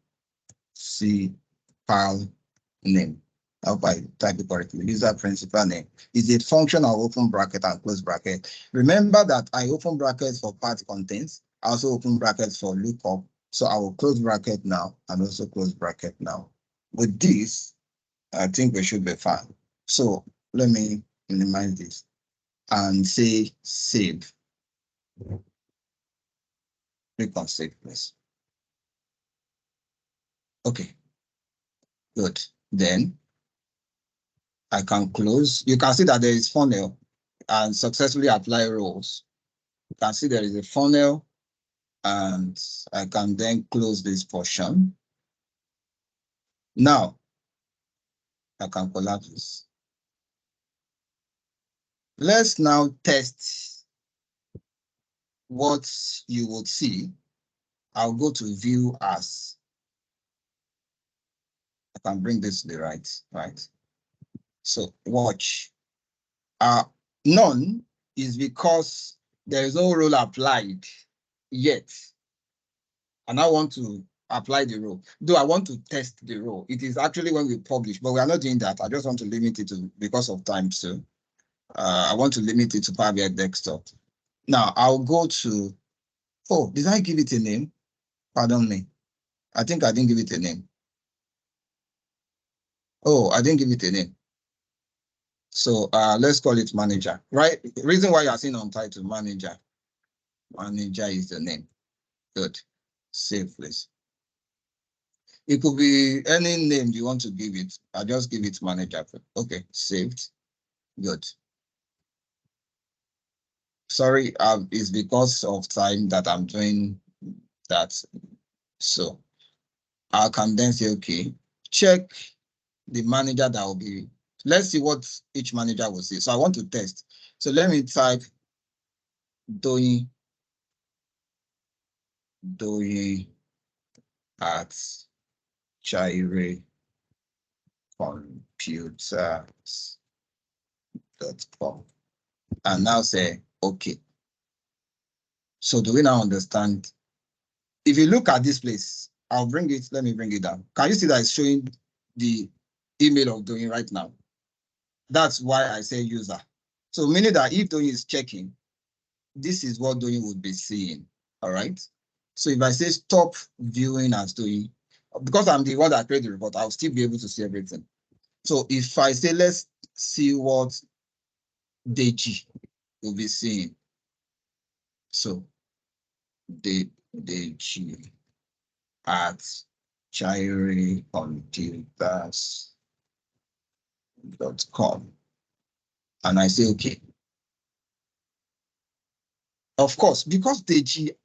name. I hope I type it correctly. User principal name is a function of open bracket and close bracket. Remember that I open brackets for part contents. I also open brackets for lookup. So I will close bracket now and also close bracket now. With this, I think we should be fine. So let me minimize this and say save. Click on save, please. Okay, good. Then I can close. You can see that there is funnel and successfully apply rows. You can see there is a funnel, and I can then close this portion. Now I can collapse this. Let's now test what you would see. I'll go to view as. I can bring this to the right? So watch. None is because there is no rule applied yet. And I want to apply the rule. Though I want to test the rule. It is actually when we publish, but we are not doing that. I just want to limit it to, because of time. So I want to limit it to Power BI Desktop. Now I'll go to, oh, did I give it a name? Pardon me. I think I didn't give it a name. Oh, I didn't give it a name. So let's call it manager, right? The reason why you are seeing on title manager. Manager is the name. Good. Save, please. It could be any name you want to give it. I'll just give it manager. Okay, saved. Good. Sorry, it's because of time that I'm doing that. So I can then say, okay, check the manager that will be. Let's see what each manager will say. So I want to test. So let me type doing at Chire computers.com and now say okay. So do we now understand? If you look at this place, I'll bring it, let me bring it down. Can you see that it's showing the email of doing right now? That's why I say user. So meaning that if doing is checking, this is what doing would be seeing. All right. So if I say stop viewing as doing, because I'm the one that created the report, I'll still be able to see everything. So if I say, let's see what Deji will be seeing. So Deji at chirecomputers.com. And I say, okay. Of course, because Deji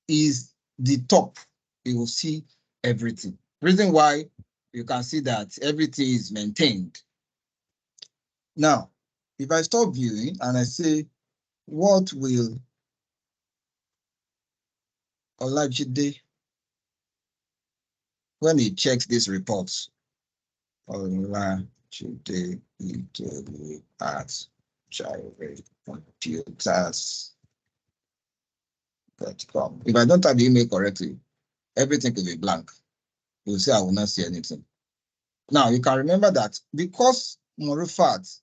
is the top, you will see everything. Reason why you can see that everything is maintained. Now, if I stop viewing and I say, what will Olajide, when he checks these reports, Olajide at computers.com. If I don't type the email correctly, everything could be blank. You'll say I will not see anything. Now you can remember that because Morufat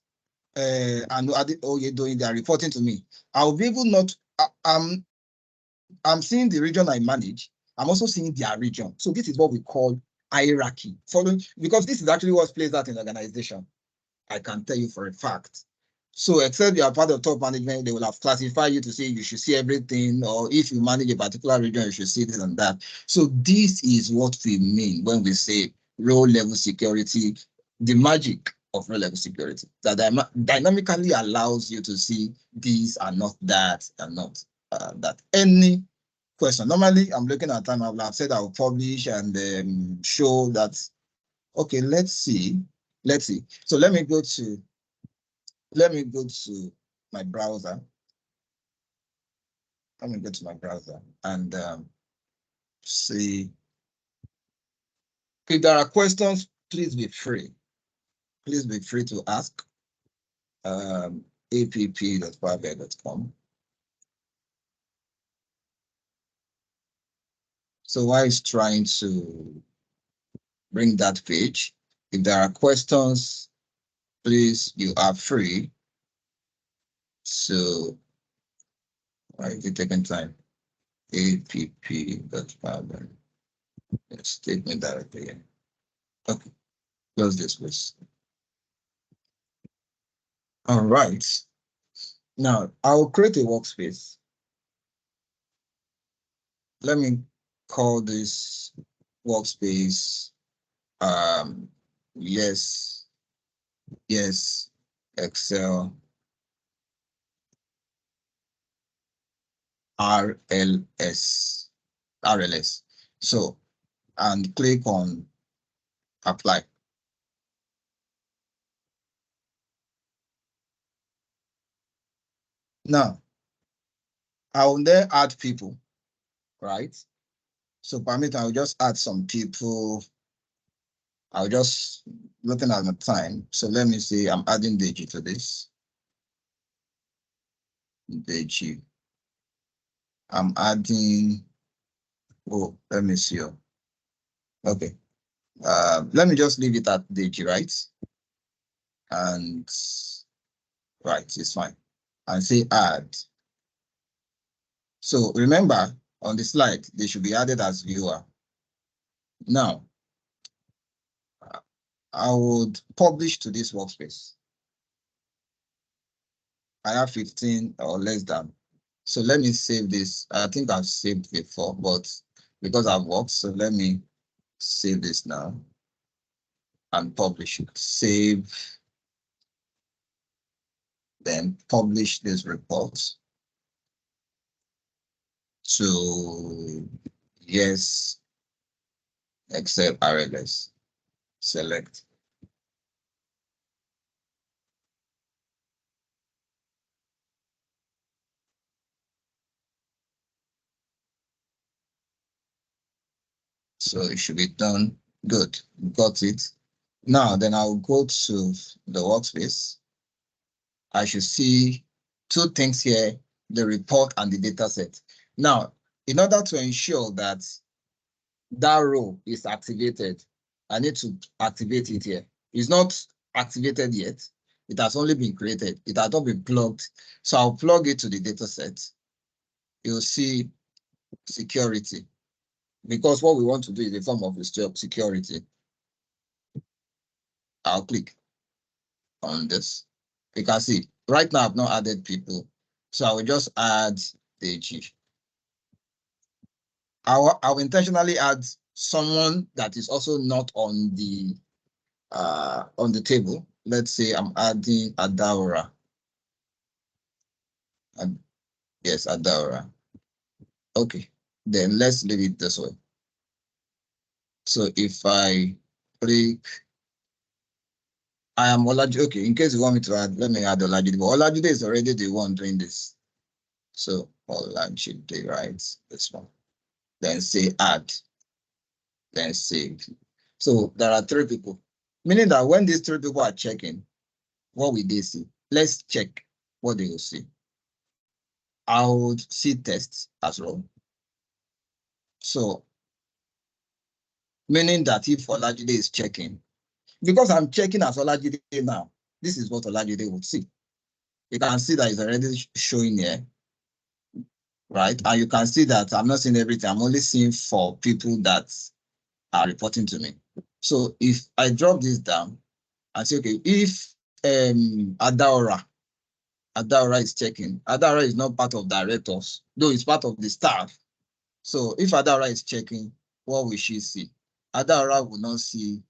and Oyedoyin, they are reporting to me, I'll be able not. I'm seeing the region I manage. I'm also seeing their region. So this is what we call hierarchy. Following, because this is actually what plays out in organization. I can tell you for a fact. So except you are part of top management, they will have classified you to say you should see everything, or if you manage a particular region, you should see this and that. So this is what we mean when we say role level security, the magic of role level security, that dynamically allows you to see these are not that and not that. Any question? Normally, I'm looking at time. I've said I'll publish and show that. Okay, let's see. Let's see. So let me go to my browser. Let me go to my browser and see. If there are questions, please be free. Please be free to ask. app.powerbi.com. So while it's trying to bring that page, if there are questions, please, you are free. So why is it taking time? app.powerbi. Let's take me directly in. Okay, close this, please. All right. Now I'll create a workspace. Let me call this workspace yes, yes, Excel RLS. RLS. So, and click on apply. Now, I will then add people, right? So permit, I'll just add some people. I'll just looking at the time. So let me see, I'm adding Deji to this. Deji. I'm adding, oh, let me see. Okay. Let me just leave it at Deji, right? And right, it's fine. And say add. So remember, on the slide, they should be added as viewer. Now, I would publish to this workspace. I have 15 or less than. So let me save this. I think I've saved before, but because I've worked, so let me save this now and publish it. Save, then publish this report to yes, Excel RLS. Select. So it should be done. Good. Got it. Now, then I'll go to the workspace. I should see two things here, the report and the data set. Now, in order to ensure that that row is activated, I need to activate it here. It's not activated yet. It has only been created. It has not been plugged. So I'll plug it to the data set. You'll see security, because what we want to do is a form of security. I'll click on this. You can see right now I've not added people. So I will just add the G. I'll intentionally add someone that is also not on the table. Let's say I'm adding Adaura. Yes, Adaura. Okay, then let's leave it this way. So if I click, I am Olajide. Okay, in case you want me to add, let me add Olajide. But Olajide is already the one doing this. So Olajide, right? This one. Then say add. Then save. So there are three people, meaning that when these three people are checking, what will they see? Let's check what they will see. I would see tests as well. So meaning that if Olajide is checking, because I'm checking as Olajide now, this is what Olajide would see. You can see that it's already showing here, right? And you can see that I'm not seeing everything. I'm only seeing for people that are reporting to me. So if I drop this down and say, okay, if Adaora Adaora is checking. Adaora is not part of directors, though it's part of the staff. So if Adaora is checking, what will she see? Adaora will not see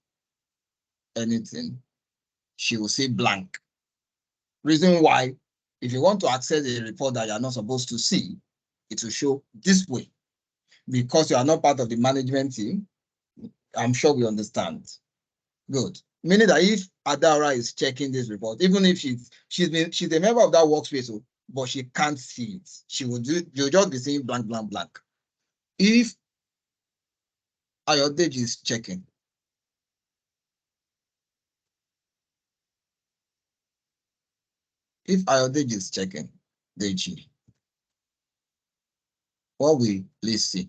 anything. She will see blank. Reason why, if you want to access a report that you're not supposed to see, it will show this way. Because you are not part of the management team, I'm sure we understand. Good. Meaning that if Adaora is checking this report, even if she's a member of that workspace, but she can't see it, you'll just be seeing blank, blank, blank. If Ayodeji is checking, Deji, what will please see?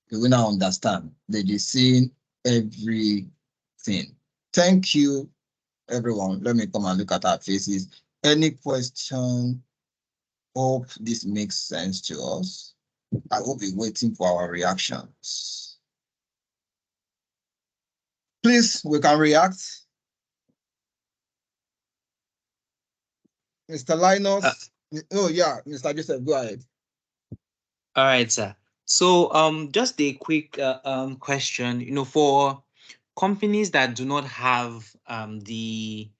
You will now understand that you're seeing everything. Thank you, everyone. Let me come and look at our faces. Any question? Hope this makes sense to us. I will be waiting for our reactions. Please, we can react. Mr. Linus. Oh, yeah, Mr. Joseph, go ahead. All right, sir. So, just a quick question. For companies that do not have the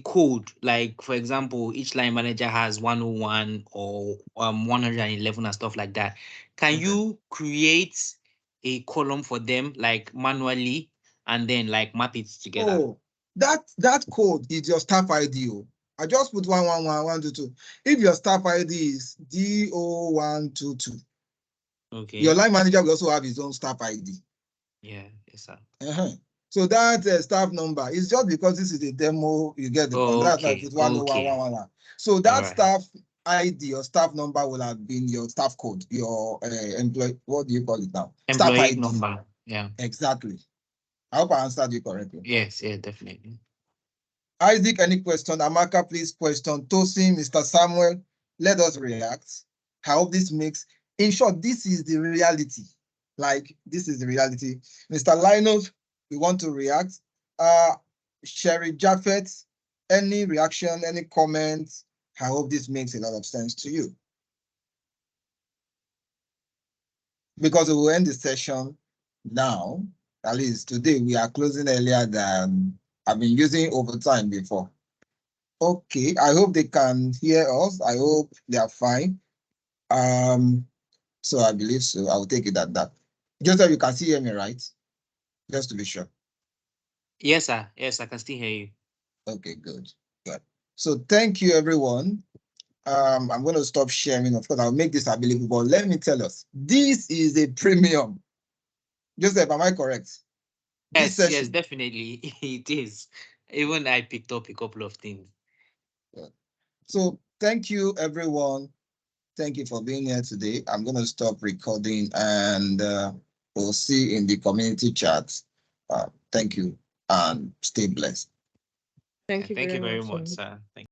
code, like for example, each line manager has 101 or 111 and stuff like that. Can you create a column for them like manually and then like map it together? Oh, that code is your staff ID. I just put 111 If your staff ID is DO122, Okay. your line manager will also have his own staff ID. Yeah, yes, sir. So that staff number is just because this is a demo, you get the point. That's why I put 10111. So that staff ID or staff number will have been your staff code, your employee, what do you call it now? Employee staff ID number. Yeah. Exactly. I hope I answered you correctly. Yes, yeah, definitely. Isaac, any question? Amaka, please question. Tosin, Mr. Samuel, let us react. I hope this makes, in short, this is the reality. Like, this is the reality. Mr. Linus, we want to react. Sherry Jaffet, any reaction, any comments? I hope this makes a lot of sense to you. Because we will end the session now. At least today, we are closing earlier than I've been using overtime before. Okay, I hope they can hear us. I hope they are fine. So I believe so. I'll take it at that. Joseph, you can still hear me, right? Just to be sure. Yes, sir. Yes, I can still hear you. Okay, good. Good. So thank you, everyone. I'm going to stop sharing. Of course, I'll make this available, but let me tell us, this is a premium. Joseph, am I correct? Yes, yes, definitely. It is. Even I picked up a couple of things. So thank you, everyone. Thank you for being here today. I'm going to stop recording and we'll see in the community chat. Thank you and stay blessed. Thank you Thank you very much. much, sir. Thank you.